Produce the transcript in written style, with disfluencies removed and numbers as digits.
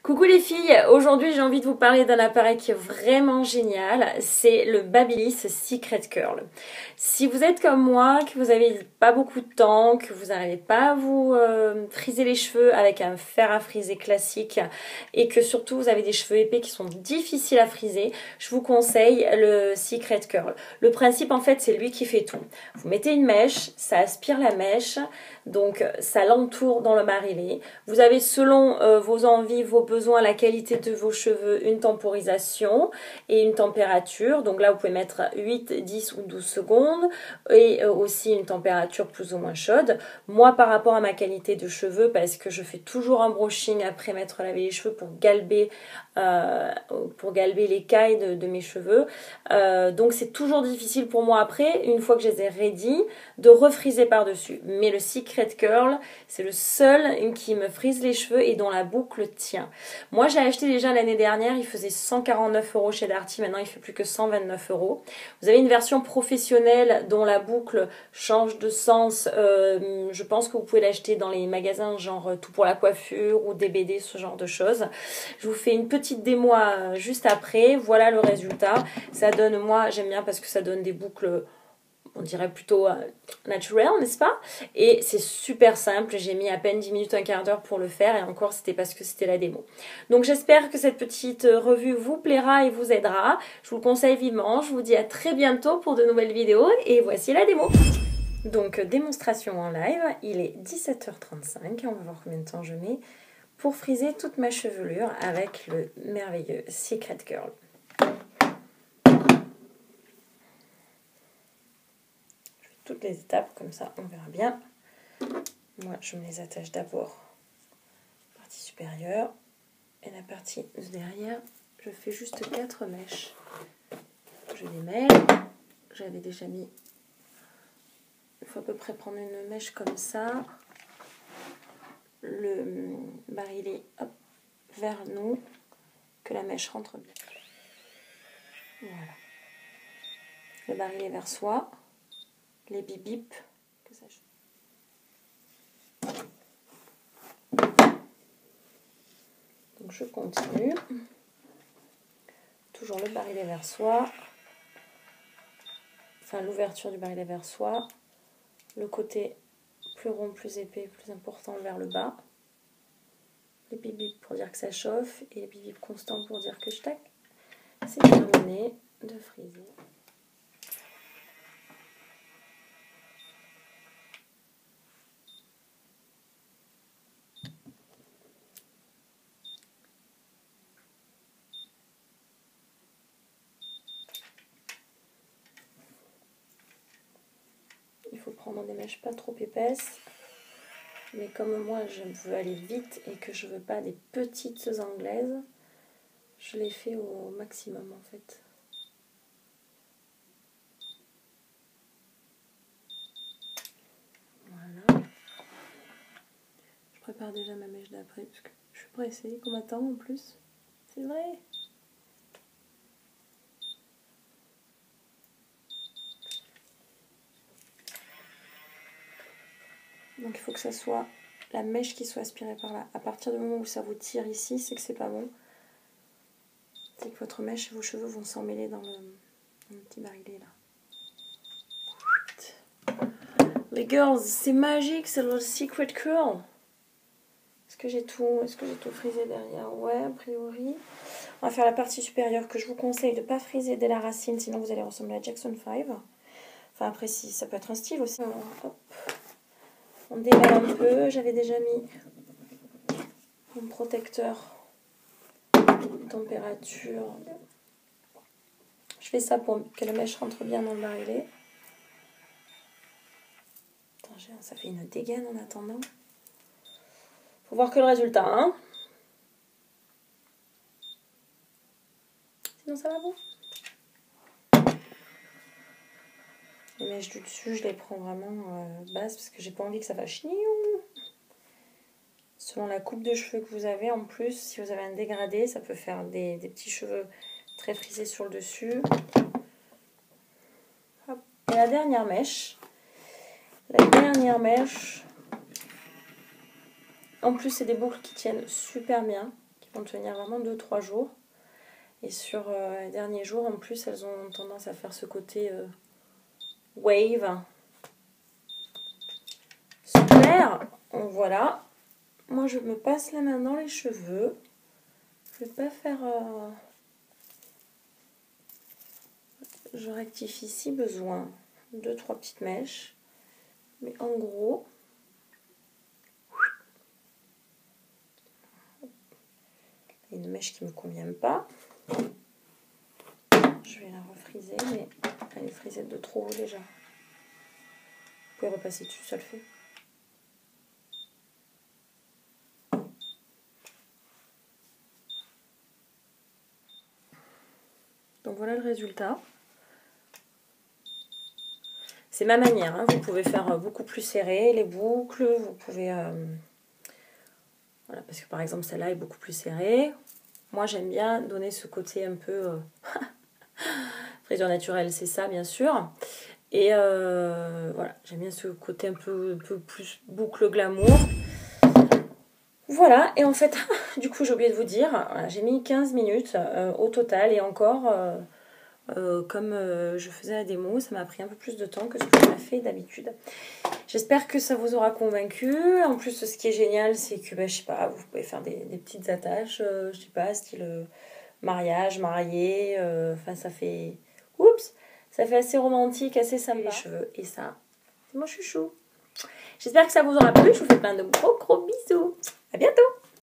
Coucou les filles, aujourd'hui j'ai envie de vous parler d'un appareil qui est vraiment génial, c'est le Babyliss Secret Curl. Si vous êtes comme moi, que vous n'avez pas beaucoup de temps, que vous n'arrivez pas à vous friser les cheveux avec un fer à friser classique et que surtout vous avez des cheveux épais qui sont difficiles à friser, je vous conseille le Secret Curl. Le principe en fait c'est lui qui fait tout. Vous mettez une mèche, ça aspire la mèche, donc ça l'entoure dans le barillet. Vous avez selon vos envies, vos besoins, la qualité de vos cheveux, une temporisation et une température. Donc là vous pouvez mettre 8, 10 ou 12 secondes et aussi une température plus ou moins chaude. Moi par rapport à ma qualité de cheveux, parce que je fais toujours un brushing après m'être lavé les cheveux pour galber l'écaille de mes cheveux. Donc c'est toujours difficile pour moi après, une fois que je les ai ready, de refriser par-dessus. Mais le Secret Curl, c'est le seul qui me frise les cheveux et dont la boucle tient. Moi, j'ai acheté déjà l'année dernière, il faisait 149 € chez Darty, maintenant il fait plus que 129 €. Vous avez une version professionnelle dont la boucle change de sens. Je pense que vous pouvez l'acheter dans les magasins genre Tout pour la coiffure ou DBD, ce genre de choses. Je vous fais une petite démo juste après. Voilà le résultat. Ça donne, moi j'aime bien parce que ça donne des boucles, on dirait plutôt naturel, n'est-ce pas? Et c'est super simple, j'ai mis à peine 10 minutes, un quart d'heure pour le faire et encore c'était parce que c'était la démo. Donc j'espère que cette petite revue vous plaira et vous aidera. Je vous le conseille vivement, je vous dis à très bientôt pour de nouvelles vidéos et voici la démo. Donc démonstration en live, il est 17h35, on va voir combien de temps je mets pour friser toute ma chevelure avec le merveilleux Secret Curl. Toutes les étapes, comme ça on verra bien. Moi je me les attache d'abord la partie supérieure et la partie de derrière, je fais juste 4 mèches. Je les mêle, j'avais déjà mis, il faut à peu près prendre une mèche comme ça, le barillet hop, vers nous, que la mèche rentre bien. Voilà. Le barillet vers soi, les bip bip, que ça joue. Donc je continue, toujours le barillet vers soi, enfin l'ouverture du barillet vers soi, le côté plus rond, plus épais, plus important vers le bas, les bip bip pour dire que ça chauffe et les bip bip constants pour dire que je tac, c'est terminé de friser. Il faut prendre des mèches pas trop épaisses, mais comme moi je veux aller vite et que je veux pas des petites anglaises, je les fais au maximum en fait. Voilà. Je prépare déjà ma mèche d'après parce que je suis pressée, qu'on m'attend en plus. C'est vrai. Donc il faut que ça soit la mèche qui soit aspirée par là. À partir du moment où ça vous tire ici, c'est que c'est pas bon. C'est que votre mèche et vos cheveux vont s'emmêler dans le petit barillet là. Les girls, c'est magique, c'est le Secret Curl. Est-ce que j'ai tout frisé derrière? Ouais, a priori. On va faire la partie supérieure que je vous conseille de ne pas friser dès la racine, sinon vous allez ressembler à Jackson 5. Enfin après, si ça peut être un style aussi. Alors, hop. On démêle un peu. J'avais déjà mis mon protecteur température. Je fais ça pour que la mèche rentre bien dans le barillet. Attends, ça fait une dégaine en attendant. Faut voir que le résultat, hein. Sinon ça va bon. Les mèches du dessus, je les prends vraiment basses parce que j'ai pas envie que ça fasse chignon. Selon la coupe de cheveux que vous avez, en plus, si vous avez un dégradé, ça peut faire des petits cheveux très frisés sur le dessus. Hop. Et la dernière mèche. En plus, c'est des boucles qui tiennent super bien, qui vont tenir vraiment 2-3 jours. Et sur les derniers jours, en plus, elles ont tendance à faire ce côté wave. Super. Voilà. Moi, je me passe la main dans les cheveux. Je vais pas faire... Je rectifie si besoin. 2-3 petites mèches. Mais en gros... Il y a une mèche qui ne me convient pas. Je vais la refriser, mais elle est frisée de trop haut déjà. Vous pouvez repasser dessus, ça le fait. Donc voilà le résultat. C'est ma manière, hein. Vous pouvez faire beaucoup plus serré les boucles, vous pouvez... Voilà, parce que par exemple celle-là est beaucoup plus serrée. Moi j'aime bien donner ce côté un peu... frisure naturelle, c'est ça bien sûr. Et voilà, j'aime bien ce côté un peu plus boucle glamour. Voilà, et en fait, du coup j'ai oublié de vous dire, voilà, j'ai mis 15 minutes au total et encore... comme je faisais la démo, ça m'a pris un peu plus de temps que ce que je fait d'habitude. J'espère que ça vous aura convaincu. En plus, ce qui est génial, c'est que, je sais pas, vous pouvez faire des petites attaches, je sais pas, style mariage, marié. Enfin, ça fait... Oups! Ça fait assez romantique, assez sympa. Les cheveux, et ça, c'est mon chouchou. J'espère que ça vous aura plu. Je vous fais plein de gros bisous. À bientôt!